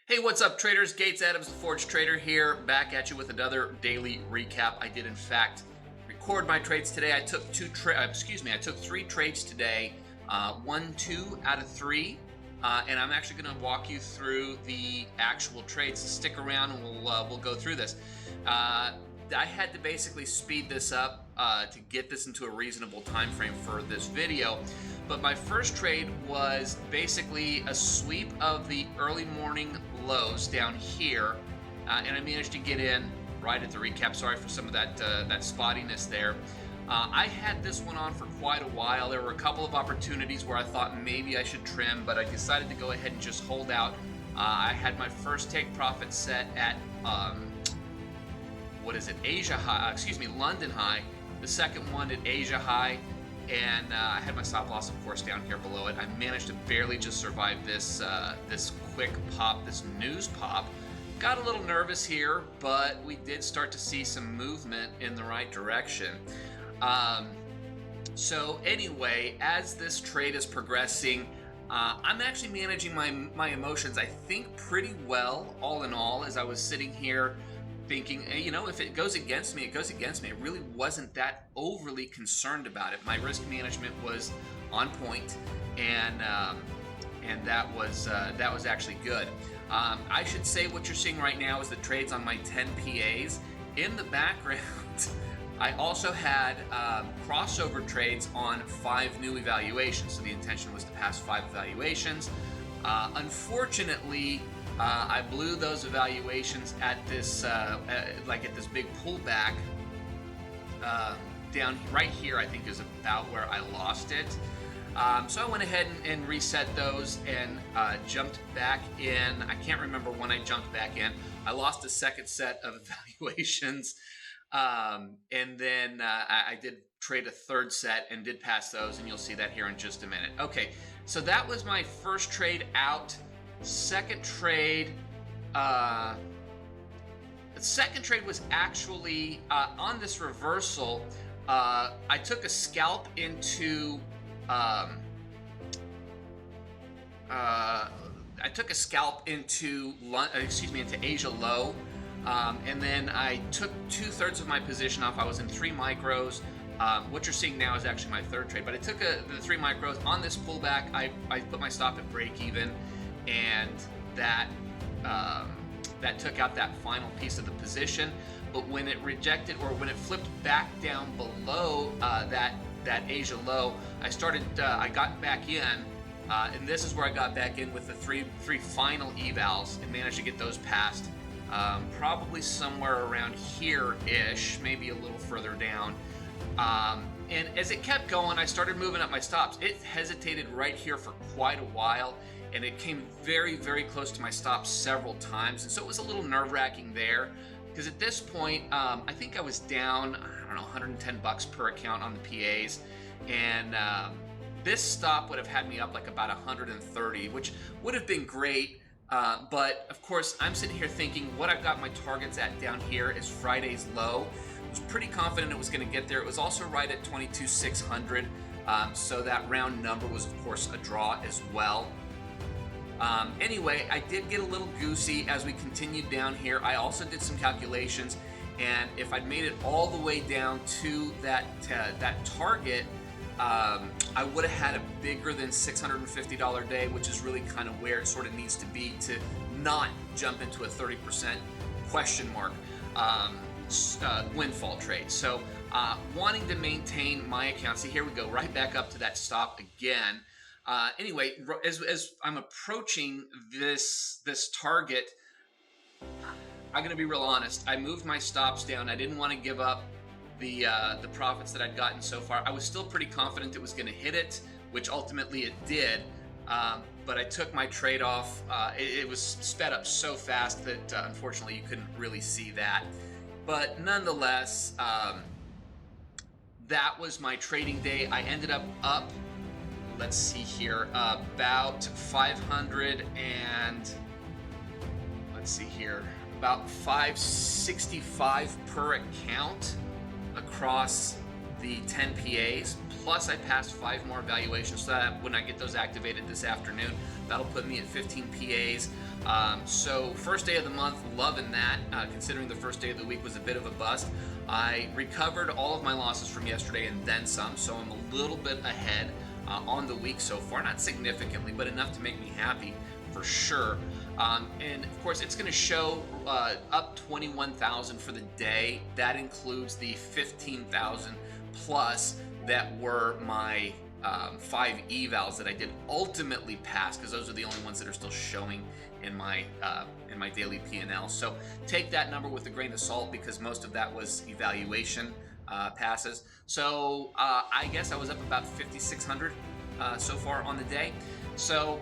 Hey, what's up, traders? Gates Adams, the Forge Trader here, back at you with another daily recap. I did, in fact, record my trades today. I took I took three trades today, 2 out of 3, and I'm actually going to walk you through the actual trades. So stick around, and we'll go through this. I had to basically speed this up to get this into a reasonable time frame for this video. But my first trade was basically a sweep of the early morning lows down here, and I managed to get in right at the recap. Sorry for some of that spottiness there. I had this one on for quite a while. There were a couple of opportunities where I thought maybe I should trim, but I decided to go ahead and just hold out. I had my first take profit set at London high. The second one at Asia high. And I had my stop loss, of course, down here below it. I managed to barely just survive this quick pop, this news pop. Got a little nervous here, but we did start to see some movement in the right direction. So anyway, as this trade is progressing, I'm actually managing my emotions, I think, pretty well, all in all, as I was sitting here thinking, if it goes against me, it goes against me. I really wasn't that overly concerned about it. My risk management was on point, and that was actually good. I should say what you're seeing right now is the trades on my 10 PAs. In the background, I also had crossover trades on 5 new evaluations. So the intention was to pass 5 evaluations. Unfortunately, I blew those evaluations at this big pullback down right here. I think is about where I lost it. So I went ahead and reset those and jumped back in. I can't remember when I jumped back in. I lost a second set of evaluations, and then I did trade a third set and did pass those, and you'll see that here in just a minute. Okay, so that was my first trade out. Second trade was actually on this reversal. I took a scalp into into Asia low, and then I took 2/3 of my position off. I was in 3 micros. What you're seeing now is actually my third trade, but I took the 3 micros on this pullback. I put my stop at break even, and that took out that final piece of the position. But when it rejected, or when it flipped back down below that Asia low, I got back in, and this is where I got back in with the three final evals and managed to get those passed, probably somewhere around here-ish, maybe a little further down. And as it kept going, I started moving up my stops. It hesitated right here for quite a while, and it came very, very close to my stop several times. And so it was a little nerve-wracking there, because at this point, I think I was down, $110 per account on the PAs. And this stop would have had me up like about 130, which would have been great. But of course, I'm sitting here thinking what I've got my targets at down here is Friday's low. I was pretty confident it was going to get there. It was also right at 22,600. So that round number was, of course, a draw as well. Anyway, I did get a little goosey as we continued down here. I also did some calculations, and if I'd made it all the way down to that target, I would have had a bigger than $650 day, which is really kind of where it sort of needs to be to not jump into a 30% question mark windfall trade. So wanting to maintain my account. See, here we go, right back up to that stop again. Anyway, as I'm approaching this target, I'm going to be real honest. I moved my stops down. I didn't want to give up the profits that I'd gotten so far. I was still pretty confident it was going to hit it, which ultimately it did. But I took my trade off. It was sped up so fast that unfortunately you couldn't really see that. But nonetheless, that was my trading day. I ended up, let's see here, about 500 and about 565 per account across the 10 PAs, plus I passed 5 more evaluations, so that when I get those activated this afternoon, that'll put me at 15 PAs. So first day of the month, loving that, considering the first day of the week was a bit of a bust. I recovered all of my losses from yesterday and then some, so I'm a little bit ahead on the week so far. Not significantly, but enough to make me happy for sure. And of course, it's going to show up 21,000 for the day. That includes the 15,000 plus that were my 5 evals that I did ultimately pass, because those are the only ones that are still showing in my daily PnL. So take that number with a grain of salt, because most of that was evaluation passes. So I guess I was up about 5,600 so far on the day. So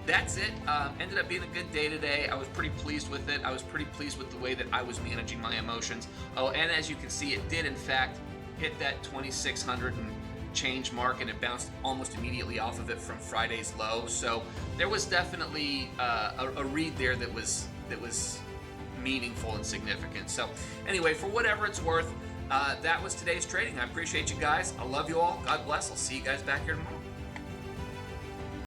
that's it. Ended up being a good day today. I was pretty pleased with it. I was pretty pleased with the way that I was managing my emotions. Oh, and as you can see, it did in fact hit that 2,600 and change mark, and it bounced almost immediately off of it from Friday's low. So there was definitely a read there that was meaningful and significant. So anyway, for whatever it's worth, that was today's trading. I appreciate you guys. I love you all. God bless. I'll see you guys back here tomorrow.